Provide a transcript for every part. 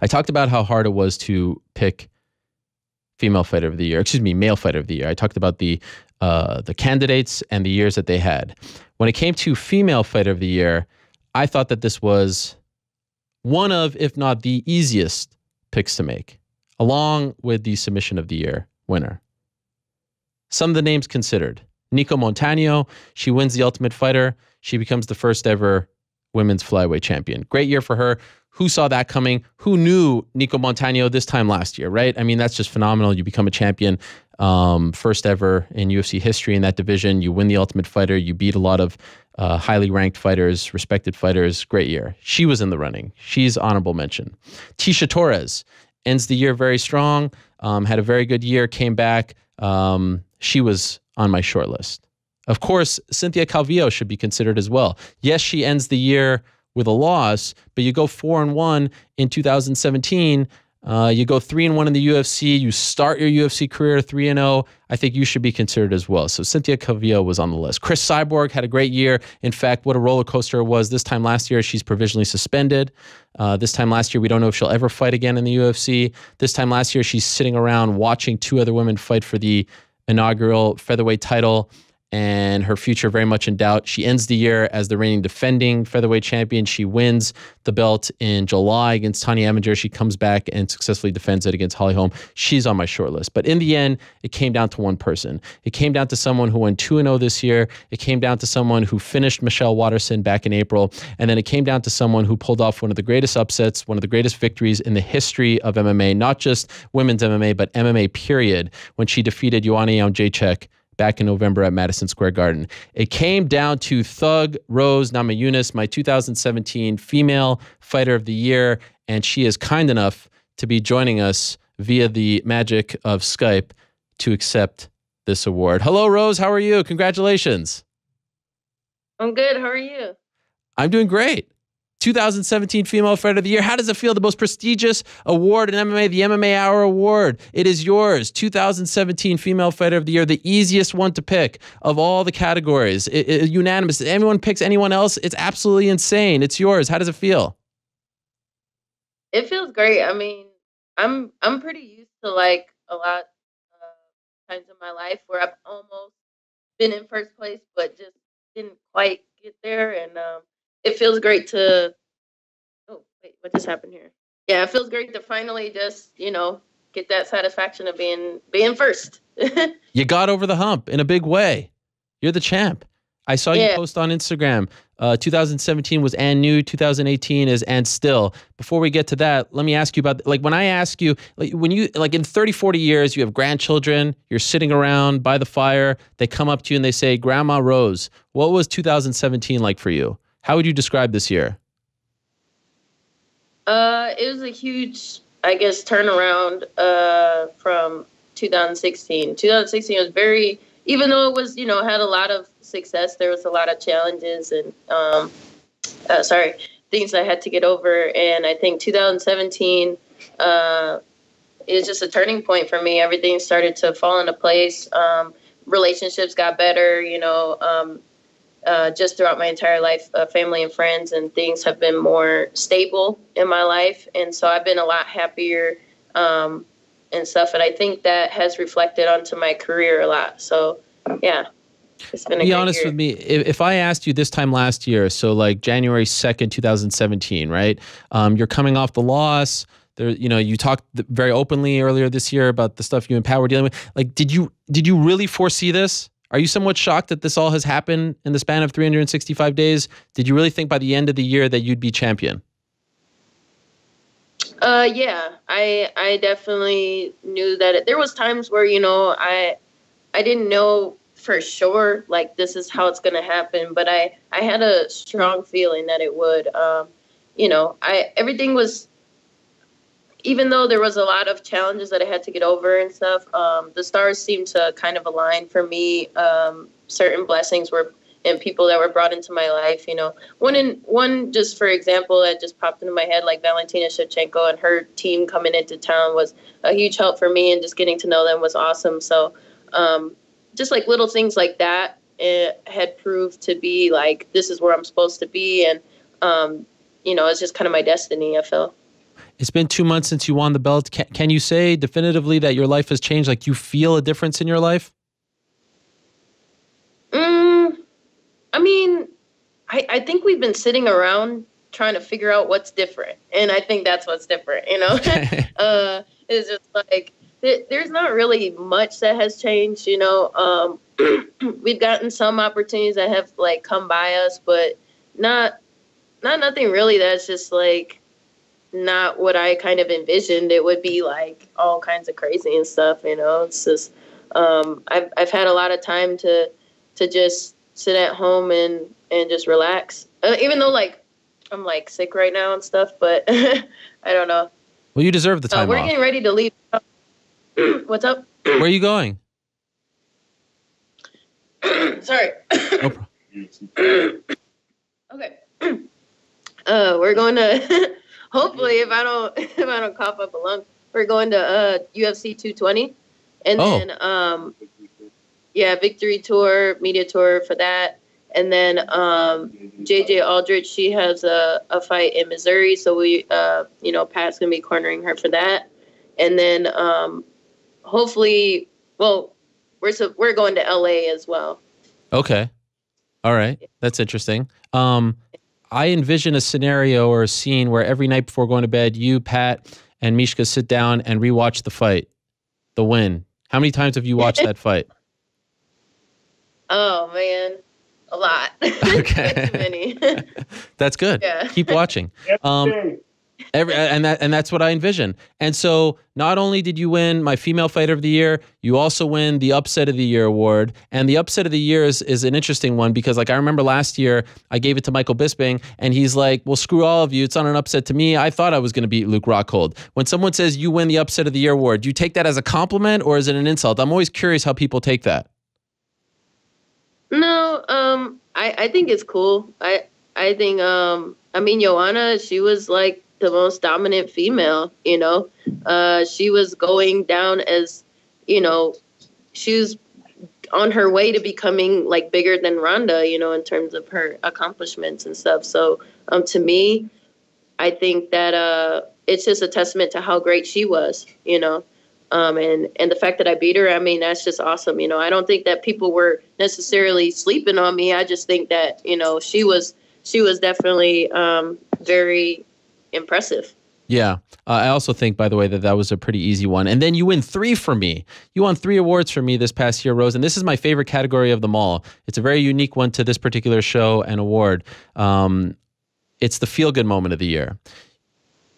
I talked about how hard it was to pick male fighter of the year. I talked about the candidates and the years that they had. When it came to female fighter of the year, I thought that this was one of, if not the easiest picks to make, along with the submission of the year winner. Some of the names considered. Nico Montano, she wins the Ultimate Fighter. She becomes the first ever women's flyweight champion. Great year for her. Who saw that coming? Who knew Nico Montano this time last year, right? I mean, that's just phenomenal. You become a champion, first ever in UFC history in that division. You win the Ultimate Fighter. You beat a lot of highly ranked fighters, respected fighters. Great year. She was in the running. She's honorable mention. Tisha Torres ends the year very strong, had a very good year, came back. She was on my short list. Of course, Cynthia Calvillo should be considered as well. Yes, she ends the year with a loss, but you go 4-1 in 2017. You go 3-1 in the UFC. You start your UFC career 3-0. I think you should be considered as well. So Cynthia Calvillo was on the list. Chris Cyborg had a great year. In fact, what a roller coaster it was. This time last year, she's provisionally suspended. This time last year, we don't know if she'll ever fight again in the UFC. This time last year, she's sitting around watching two other women fight for the inaugural featherweight title, and her future very much in doubt. She ends the year as the reigning defending featherweight champion. She wins the belt in July against Tanya Eminger. She comes back and successfully defends it against Holly Holm. She's on my short list. But in the end, it came down to one person. It came down to someone who went 2-0 this year. It came down to someone who finished Michelle Waterson back in April. And then it came down to someone who pulled off one of the greatest upsets, one of the greatest victories in the history of MMA, not just women's MMA, but MMA period, when she defeated Joanna Jędrzejczyk back in November at Madison Square Garden. It came down to Thug Rose Namajunas, my 2017 Female Fighter of the Year, and she is kind enough to be joining us via the magic of Skype to accept this award. Hello, Rose. How are you? Congratulations. I'm good. How are you? I'm doing great. 2017 Female Fighter of the Year. How does it feel? The most prestigious award in MMA, the MMA Hour Award. It is yours. 2017 Female Fighter of the Year, the easiest one to pick of all the categories. Unanimous. If anyone picks anyone else, it's absolutely insane. It's yours. How does it feel? It feels great. I mean, I'm pretty used to like a lot of times in my life where I've almost been in first place, but just didn't quite get there. And it feels great to, oh, wait, what just happened here? Yeah, it feels great to finally just, get that satisfaction of being first. You got over the hump in a big way. You're the champ. I saw you post on Instagram. 2017 was and new. 2018 is and still. Before we get to that, let me ask you about, like, when I ask you, like, when you, like, in 30, 40 years, you have grandchildren, you're sitting around by the fire, they come up to you and they say, Grandma Rose, what was 2017 like for you? How would you describe this year? It was a huge, I guess, turnaround from 2016. 2016 was very, even though it was, had a lot of success, there was a lot of challenges and, things I had to get over. And I think 2017 is just a turning point for me. Everything started to fall into place. Relationships got better, just throughout my entire life, family and friends and things have been more stable in my life. And so I've been a lot happier and stuff. And I think that has reflected onto my career a lot. So, yeah, it's been a great year. Be honest with me. If I asked you this time last year, so like January 2nd, 2017, right? You're coming off the loss. There, you talked very openly earlier this year about the stuff you and Pat were dealing with. Like, did you really foresee this? Are you somewhat shocked that this all has happened in the span of 365 days? Did you really think by the end of the year that you'd be champion? Yeah, I definitely knew that there was times where, I didn't know for sure, like, this is how it's going to happen, but I had a strong feeling that it would. Everything was, even though there was a lot of challenges that I had to get over and stuff, the stars seemed to kind of align for me. Certain blessings were, and people that were brought into my life, one, just for example, that just popped into my head, like Valentina Shevchenko and her team coming into town was a huge help for me, and just getting to know them was awesome. So, just like little things like that, it had proved to be like, this is where I'm supposed to be. And, it's just kind of my destiny, I feel. It's been 2 months since you won the belt. Can you say definitively that your life has changed? Like you feel a difference in your life? I mean, I think we've been sitting around trying to figure out what's different. And I think that's what's different, you know? Okay. It's just like, there's not really much that has changed, you know? We've gotten some opportunities that have like come by us, but not nothing really that's just like not what I kind of envisioned. It would be like all kinds of crazy and stuff, you know? It's just, I've had a lot of time to just sit at home and just relax. Even though like I'm like sick right now and stuff, but I don't know. Well, you deserve the time we're off. getting ready to leave. What's up? Where are you going? Sorry. No problem. Okay. We're going to hopefully if I don't cough up a lung, we're going to UFC 220, and then Victory Tour, media tour for that. And then JJ Aldrich, she has a fight in Missouri, so we Pat's gonna be cornering her for that. And then hopefully, well, we're going to LA as well. Okay. All right. That's interesting. I envision a scenario or a scene where every night before going to bed, you, Pat, and Mishka sit down and rewatch the fight, the win. How many times have you watched that fight? Oh man, a lot. Okay. Too many. That's good. Yeah. Keep watching. And that's what I envision. And so not only did you win my Female Fighter of the Year, you also win the Upset of the Year award. And the Upset of the Year is an interesting one because like I remember last year I gave it to Michael Bisping and he's like, well, screw all of you. It's not an upset to me. I thought I was going to beat Luke Rockhold. When someone says you win the Upset of the Year award, do you take that as a compliment or is it an insult? I'm always curious how people take that. No, I think it's cool. I think Joanna, she was like the most dominant female, you know. She was going down as, you know, she was on her way to becoming like bigger than Ronda, you know, in terms of her accomplishments and stuff. So to me, I think that it's just a testament to how great she was, you know. And the fact that I beat her, I mean, that's just awesome. You know, I don't think that people were necessarily sleeping on me. I just think that, you know, she was definitely very impressive. Yeah. I also think, by the way, that was a pretty easy one. And then you win 3 for me. You won 3 awards for me this past year, Rose. And this is my favorite category of them all. It's a very unique one to this particular show and award. It's the feel-good moment of the year.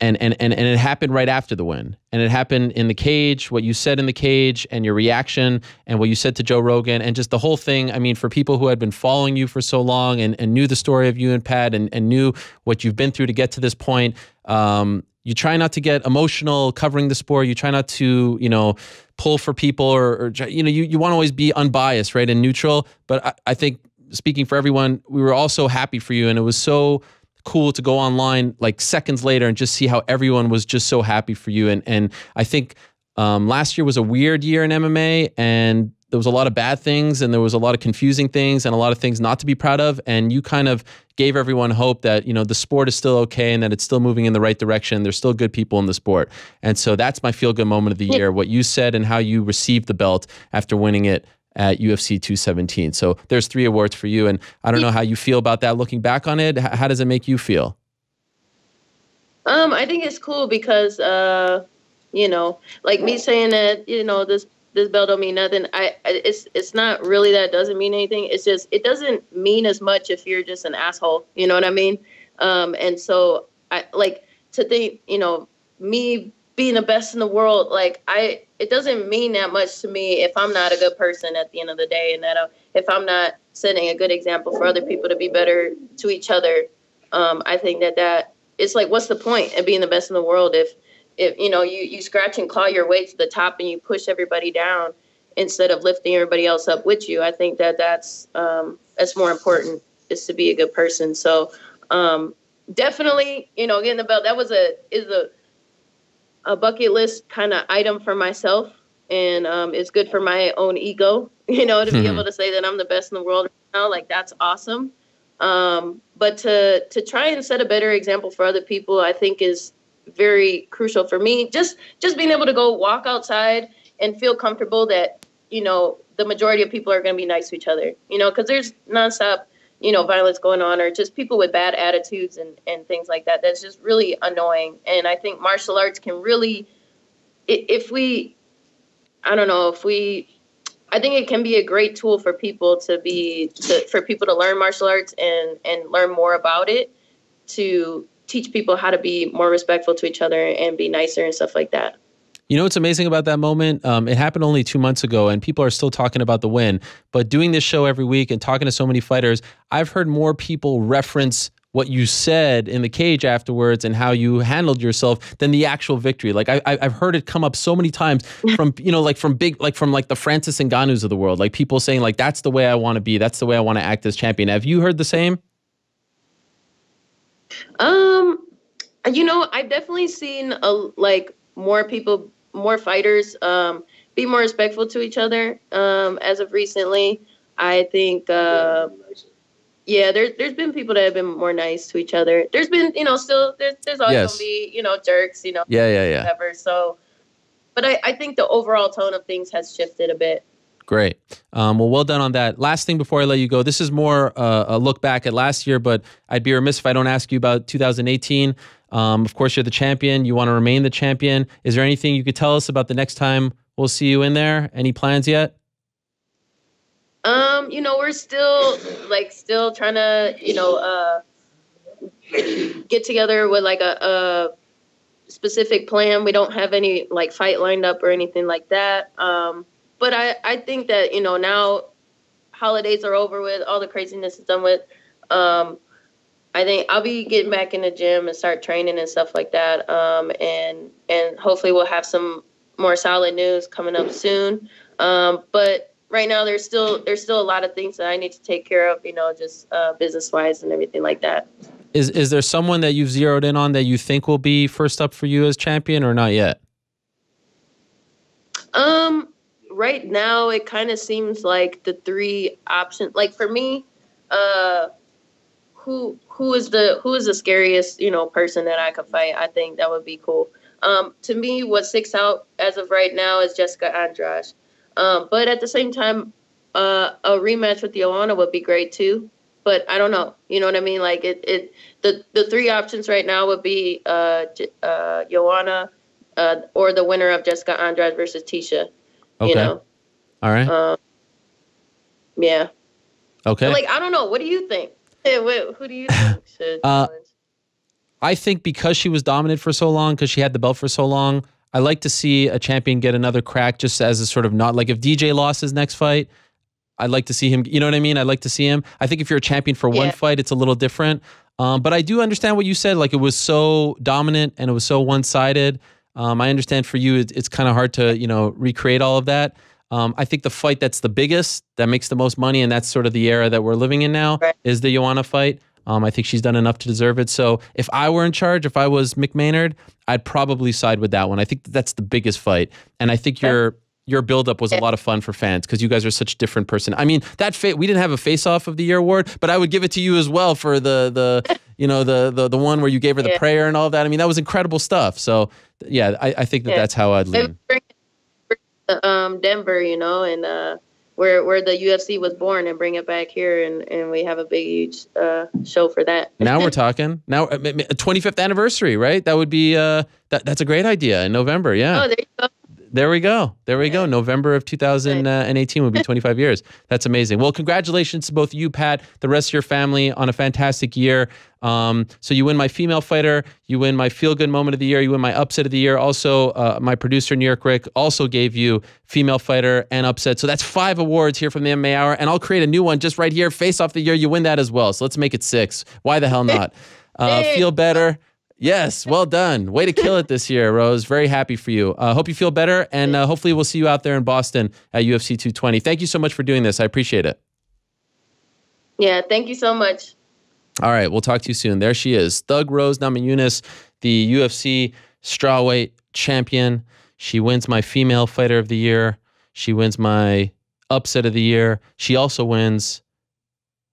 And it happened right after the win. And it happened in the cage, what you said in the cage and your reaction and what you said to Joe Rogan and just the whole thing. I mean, for people who had been following you for so long and knew the story of you and Pat and knew what you've been through to get to this point, you try not to get emotional covering the sport. You try not to, you know, pull for people or you know, you want to always be unbiased, right, and neutral. But I think speaking for everyone, we were all so happy for you and it was so cool to go online like seconds later and just see how everyone was just so happy for you. And I think last year was a weird year in MMA and there was a lot of bad things and there was a lot of confusing things and a lot of things not to be proud of. And you kind of gave everyone hope that, you know, the sport is still okay and that it's still moving in the right direction. There's still good people in the sport. And so that's my feel-good moment of the year, what you said and how you received the belt after winning it at UFC 217. So there's 3 awards for you. And I don't know how you feel about that looking back on it. How does it make you feel? I think it's cool because, you know, like me saying that, you know, this belt don't mean nothing. It's not really that it doesn't mean anything. It's just, it doesn't mean as much if you're just an asshole. You know what I mean? And so I like to think, you know, me being the best in the world, like it doesn't mean that much to me if I'm not a good person at the end of the day, and that if I'm not setting a good example for other people to be better to each other. I think that it's like, what's the point of being the best in the world if you know you scratch and claw your way to the top and you push everybody down instead of lifting everybody else up with you? I think that's more important, is to be a good person. So definitely, you know, getting the belt, that is a bucket list kind of item for myself, and it's good for my own ego, you know, to be able to say that I'm the best in the world now. Like, that's awesome. But to try and set a better example for other people, I think is very crucial for me. Just being able to go walk outside and feel comfortable that, the majority of people are going to be nice to each other, because there's nonstop, violence going on, or just people with bad attitudes and things like that. That's just really annoying. And I think martial arts can really, I think it can be a great tool for people to learn martial arts and learn more about it, to teach people how to be more respectful to each other and be nicer and stuff like that. You know what's amazing about that moment? It happened only 2 months ago, and people are still talking about the win. But doing this show every week and talking to so many fighters, I've heard more people reference what you said in the cage afterwards and how you handled yourself than the actual victory. Like I've heard it come up so many times from, from the Francis Ngannous of the world, like people saying like, that's the way I want to be. That's the way I want to act as champion. Have you heard the same? I've definitely seen more fighters be more respectful to each other as of recently. I think there's been people that have been more nice to each other. There's been still there's always gonna be jerks, whatever. So, but I think the overall tone of things has shifted a bit. Great. Well done on that. Last thing before I let you go, this is more a look back at last year, but I'd be remiss if I don't ask you about 2018. Of course, you're the champion. You want to remain the champion. Is there anything you could tell us about the next time we'll see you in there? Any plans yet? We're still trying to, get together with like a specific plan. We don't have any like fight lined up or anything like that. But I think that, now holidays are over with, all the craziness is done with. I think I'll be getting back in the gym and start training and stuff like that. And hopefully we'll have some more solid news coming up soon. But right now there's still a lot of things that I need to take care of, just business-wise and everything like that. Is there someone that you've zeroed in on that you think will be first up for you as champion, or not yet? Right now it kind of seems like the three options, like for me, who is the scariest, person that I could fight? I think that would be cool. To me, what sticks out as of right now is Jessica Andrade. But at the same time, a rematch with Joanna would be great too. But I don't know. You know what I mean? Like the three options right now would be Joanna, or the winner of Jessica Andrade versus Tisha. Okay. All right. Yeah. Okay. But I don't know. What do you think? Who do you think should challenge? I think because she was dominant for so long, because she had the belt for so long, I like to see a champion get another crack, just as a sort of not like if DJ lost his next fight, I'd like to see him. You know what I mean? I'd like to see him. I think if you're a champion for one fight, it's a little different. But I do understand what you said. Like it was so dominant and it was so one-sided. I understand for you, it's kind of hard to, recreate all of that. I think the fight that's the biggest, that makes the most money, and that's sort of the era that we're living in now, is the Joanna fight. I think she's done enough to deserve it. So if I were in charge, if I was Mick Maynard, I'd probably side with that one. I think that's the biggest fight. And I think your buildup was a lot of fun for fans because you guys are such different person. I mean, we didn't have a face-off of the year award, but I would give it to you as well for the one where you gave her the prayer and all of that. I mean, that was incredible stuff. So yeah, I think that's how I'd lean. Denver, and where the UFC was born, and bring it back here, and we have a big, huge show for that. Now we're talking. Now, 25th anniversary, right? That would be that's a great idea in November. Yeah. Oh, there you go. There we go. There we go. November of 2018 would be 25 years. That's amazing. Well, congratulations to both you, Pat, the rest of your family on a fantastic year. So you win my female fighter, you win my feel-good moment of the year, you win my upset of the year. Also, my producer, New York Rick, also gave you female fighter and upset. So that's 5 awards here from the MMA Hour. And I'll create a new one just right here, face off the year. You win that as well. So let's make it 6. Why the hell not? Feel better. Yes, well done. Way to kill it this year, Rose. Very happy for you. Hope you feel better, and hopefully we'll see you out there in Boston at UFC 220. Thank you so much for doing this. I appreciate it. Yeah, thank you so much. All right, we'll talk to you soon. There she is, Thug Rose Namajunas, the UFC strawweight champion. She wins my female fighter of the year. She wins my upset of the year. She also wins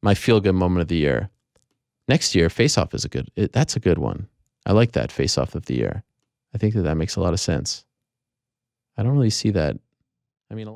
my feel-good moment of the year. Next year, Face Off is that's a good one. I like that face-off of the year. I think that makes a lot of sense. I don't really see that. I mean,